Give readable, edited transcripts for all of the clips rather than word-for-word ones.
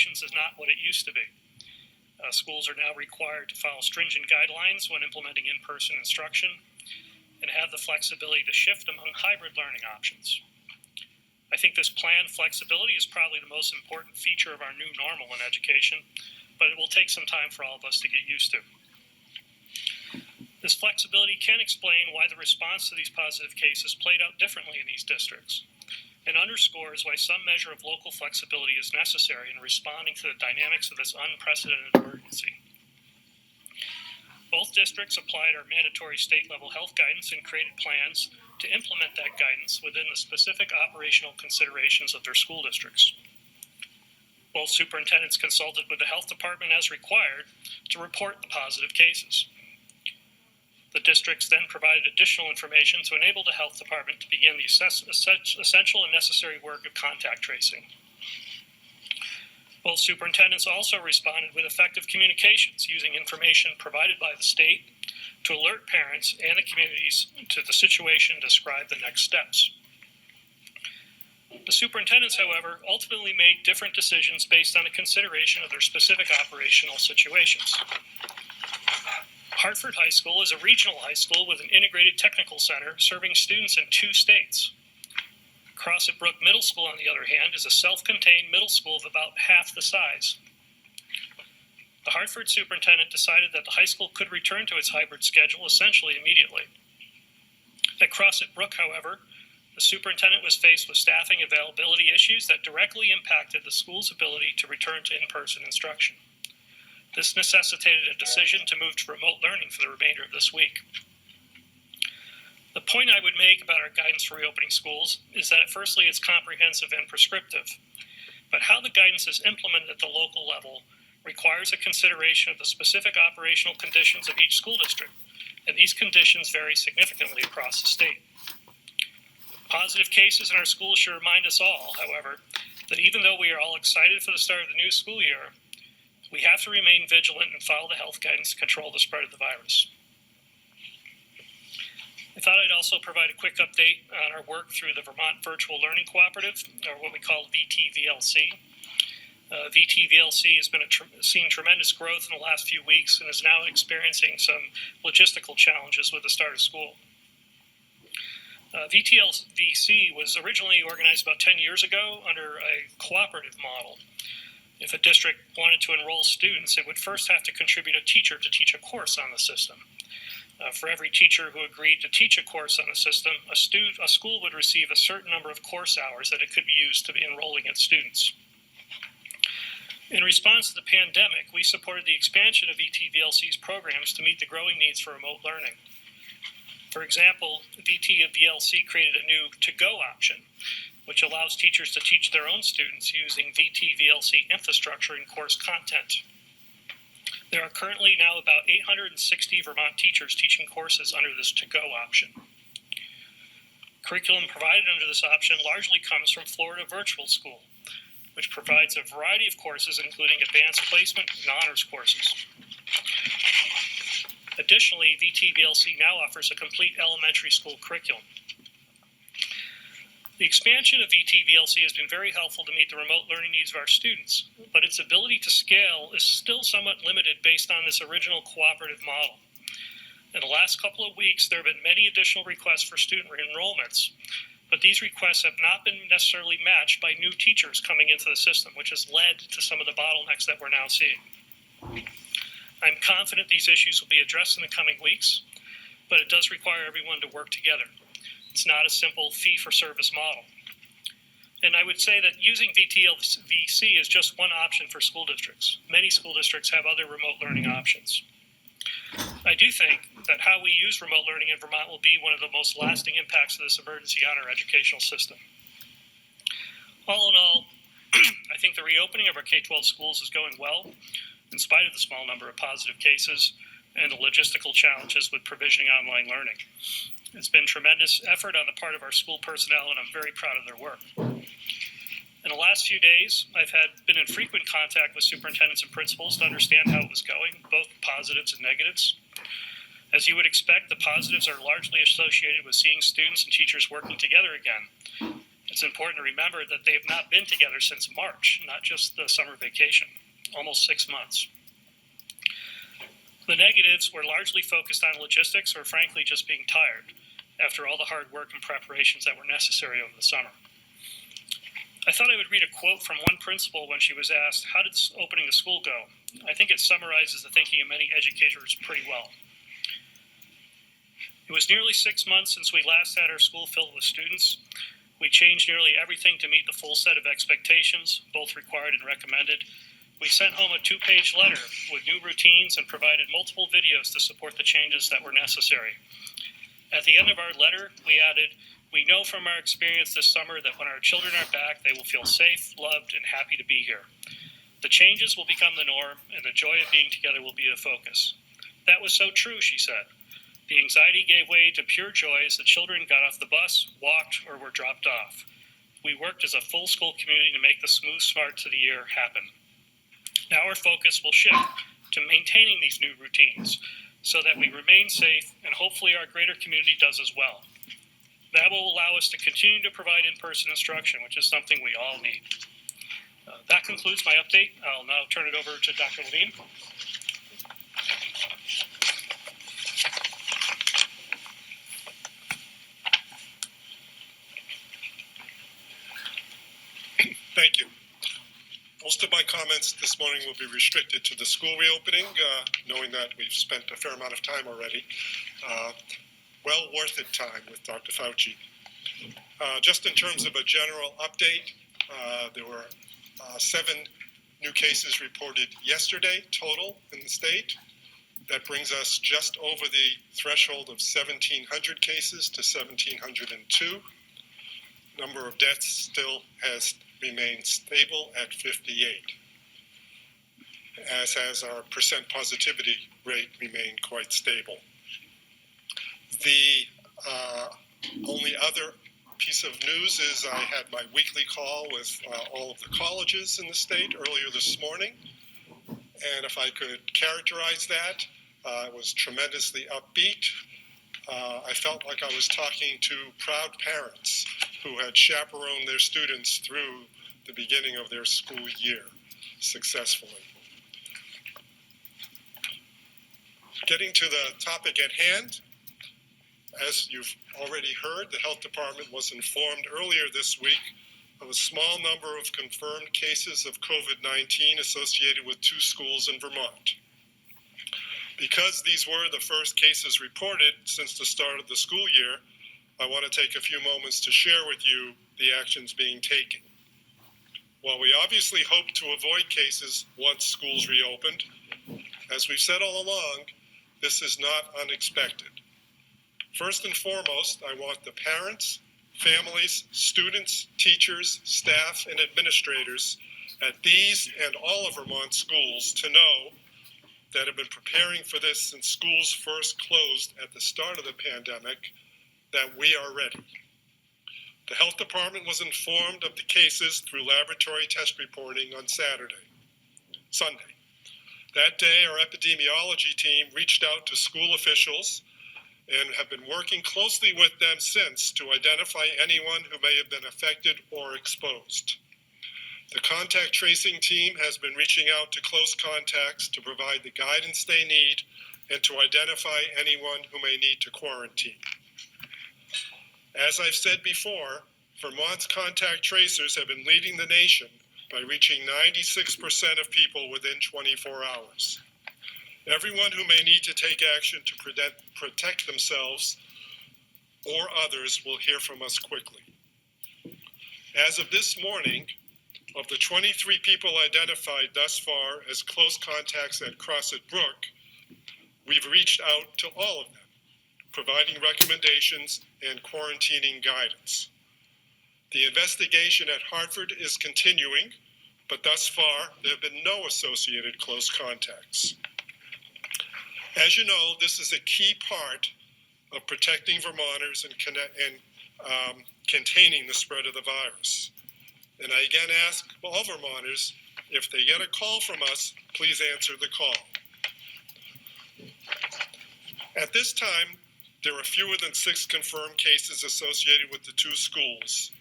conditions is not what it used to be. Schools are now required to follow stringent guidelines when implementing in-person instruction and have the flexibility to shift among hybrid learning options. I think this planned flexibility is probably the most important feature of our new normal in education, but it will take some time for all of us to get used to. This flexibility can explain why the response to these positive cases played out differently in these districts, and underscores why some measure of local flexibility is necessary in responding to the dynamics of this unprecedented emergency. Both districts applied our mandatory state-level health guidance and created plans to implement that guidance within the specific operational considerations of their school districts. Both superintendents consulted with the health department as required to report the positive cases. The districts then provided additional information to enable the health department to begin the essential and necessary work of contact tracing. Both superintendents also responded with effective communications using information provided by the state to alert parents and the communities to the situation and describe the next steps. The superintendents, however, ultimately made different decisions based on a consideration of their specific operational situations. Hartford High School is a regional high school with an integrated technical center serving students in 2 states. Crossett Brook Middle School, on the other hand, is a self-contained middle school of about half the size. The Hartford superintendent decided that the high school could return to its hybrid schedule essentially immediately. At Crossett Brook, however, the superintendent was faced with staffing availability issues that directly impacted the school's ability to return to in-person instruction. This necessitated a decision to move to remote learning for the remainder of this week. The point I would make about our guidance for reopening schools is that firstly it's comprehensive and prescriptive, but how the guidance is implemented at the local level requires a consideration of the specific operational conditions of each school district, and these conditions vary significantly across the state. Positive cases in our schools should remind us all, however, that even though we are all excited for the start of the new school year, we have to remain vigilant and follow the health guidance to control the spread of the virus. I thought I'd also provide a quick update on our work through the Vermont Virtual Learning Cooperative, or what we call VTVLC. VTVLC has seen tremendous growth in the last few weeks and is now experiencing some logistical challenges with the start of school. VTVLC was originally organized about 10 years ago under a cooperative model. If a district wanted to enroll students, it would first have to contribute a teacher to teach a course on the system. For every teacher who agreed to teach a course on the system, a school would receive a certain number of course hours that it could be used to be enrolling its students. In response to the pandemic, we supported the expansion of VTVLC's programs to meet the growing needs for remote learning. For example, VTVLC created a new to-go option, which allows teachers to teach their own students using VTVLC infrastructure and course content. There are currently now about 860 Vermont teachers teaching courses under this to-go option. Curriculum provided under this option largely comes from Florida Virtual School, which provides a variety of courses including advanced placement and honors courses. Additionally, VTVLC now offers a complete elementary school curriculum. The expansion of VTVLC has been very helpful to meet the remote learning needs of our students, but its ability to scale is still somewhat limited based on this original cooperative model. In the last couple of weeks, there have been many additional requests for student enrollments, but these requests have not been necessarily matched by new teachers coming into the system, which has led to some of the bottlenecks that we're now seeing. I'm confident these issues will be addressed in the coming weeks, but it does require everyone to work together. It's not a simple fee-for-service model. And I would say that using VTVLC is just one option for school districts. Many school districts have other remote learning options. I do think that how we use remote learning in Vermont will be one of the most lasting impacts of this emergency on our educational system. All in all, I think the reopening of our K-12 schools is going well, in spite of the small number of positive cases and the logistical challenges with provisioning online learning. It's been tremendous effort on the part of our school personnel, and I'm very proud of their work. In the last few days, I've been in frequent contact with superintendents and principals to understand how it was going, both positives and negatives. As you would expect, the positives are largely associated with seeing students and teachers working together again. It's important to remember that they have not been together since March, not just the summer vacation, almost 6 months. The negatives were largely focused on logistics or frankly just being tired after all the hard work and preparations that were necessary over the summer. I thought I would read a quote from one principal when she was asked, "How did opening the school go?" I think it summarizes the thinking of many educators pretty well. "It was nearly 6 months since we last had our school filled with students. We changed nearly everything to meet the full set of expectations, both required and recommended. We sent home a 2-page letter with new routines and provided multiple videos to support the changes that were necessary. At the end of our letter, we added, 'We know from our experience this summer that when our children are back, they will feel safe, loved, and happy to be here. The changes will become the norm, and the joy of being together will be the focus.' That was so true," she said. "The anxiety gave way to pure joy as the children got off the bus, walked, or were dropped off. We worked as a full school community to make the smooth start to the year happen. Now our focus will shift to maintaining these new routines so that we remain safe and hopefully our greater community does as well. That will allow us to continue to provide in-person instruction, which is something we all need." That concludes my update. I'll now turn it over to Dr. Levine. Thank you. Most of my comments this morning will be restricted to the school reopening, knowing that we've spent a fair amount of time already. Well worth it time with Dr. Fauci. Just in terms of a general update, there were 7 new cases reported yesterday total in the state. That brings us just over the threshold of 1,700 cases to 1,702. Number of deaths still has remained stable at 58, as has our percent positivity rate remained quite stable. The only other piece of news is I had my weekly call with all of the colleges in the state earlier this morning, and if I could characterize that, it was tremendously upbeat. I felt like I was talking to proud parents who had chaperoned their students through the beginning of their school year successfully. Getting to the topic at hand, as you've already heard, the health department was informed earlier this week of a small number of confirmed cases of COVID-19 associated with 2 schools in Vermont. Because these were the first cases reported since the start of the school year, I want to take a few moments to share with you the actions being taken. While we obviously hope to avoid cases once schools reopened, as we've said all along, this is not unexpected. First and foremost, I want the parents, families, students, teachers, staff, and administrators at these and all of Vermont schools to know that have been preparing for this since schools first closed at the start of the pandemic, that we are ready. The health department was informed of the cases through laboratory test reporting on Sunday. That day, our epidemiology team reached out to school officials and have been working closely with them since to identify anyone who may have been affected or exposed. The contact tracing team has been reaching out to close contacts to provide the guidance they need and to identify anyone who may need to quarantine. As I've said before, Vermont's contact tracers have been leading the nation by reaching 96% of people within 24 hours. Everyone who may need to take action to protect themselves or others will hear from us quickly. As of this morning, of the 23 people identified thus far as close contacts at Crossett Brook, we've reached out to all of them, providing recommendations and quarantining guidance. The investigation at Hartford is continuing, but thus far there have been no associated close contacts. As you know, this is a key part of protecting Vermonters and containing the spread of the virus. And I again ask all Vermonters, if they get a call from us, please answer the call. At this time, there are fewer than 6 confirmed cases associated with the 2 schools.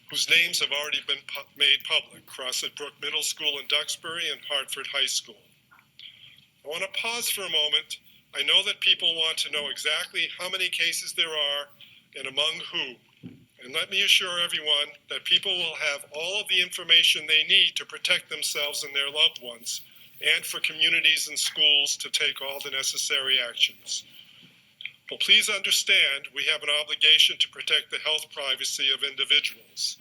whose names have already been made public: Crossett Brook Middle School in Duxbury and Hartford High School. I want to pause for a moment. I know that people want to know exactly how many cases there are and among who. And let me assure everyone that people will have all of the information they need to protect themselves and their loved ones, and for communities and schools to take all the necessary actions. But please understand, we have an obligation to protect the health privacy of individuals,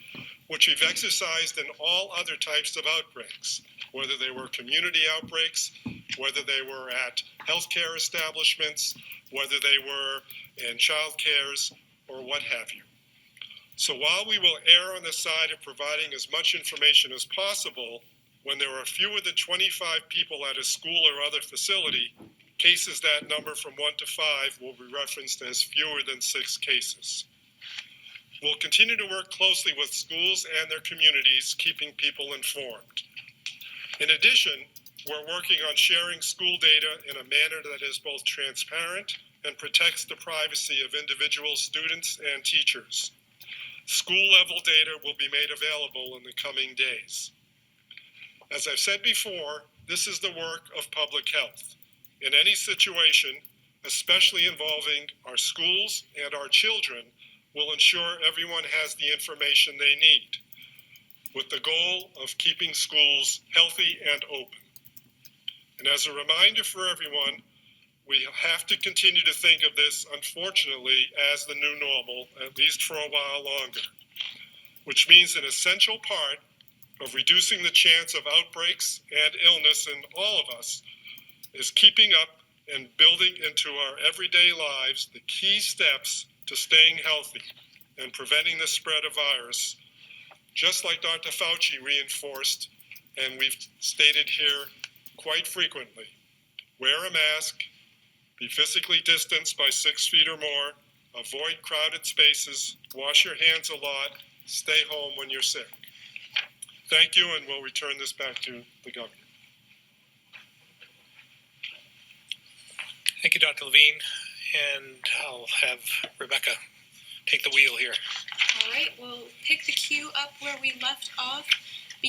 which we've exercised in all other types of outbreaks, whether they were community outbreaks, whether they were at healthcare establishments, whether they were in child cares, or what have you. So while we will err on the side of providing as much information as possible, when there are fewer than 25 people at a school or other facility, cases that number from 1 to 5 will be referenced as fewer than 6 cases. We'll continue to work closely with schools and their communities, keeping people informed. In addition, we're working on sharing school data in a manner that is both transparent and protects the privacy of individual students and teachers. School-level data will be made available in the coming days. As I've said before, this is the work of public health. In any situation, especially involving our schools and our children, we'll ensure everyone has the information they need, with the goal of keeping schools healthy and open. And as a reminder for everyone, we have to continue to think of this, unfortunately, as the new normal, at least for a while longer, which means an essential part of reducing the chance of outbreaks and illness in all of us is keeping up and building into our everyday lives the key steps to staying healthy and preventing the spread of virus, just like Dr. Fauci reinforced, and we've stated here quite frequently. Wear a mask, be physically distanced by 6 feet or more, avoid crowded spaces, wash your hands a lot, stay home when you're sick. Thank you, and we'll return this back to the governor. Thank you, Dr. Levine, and I'll have Rebecca take the wheel here. All right, we'll pick the cue up where we left off.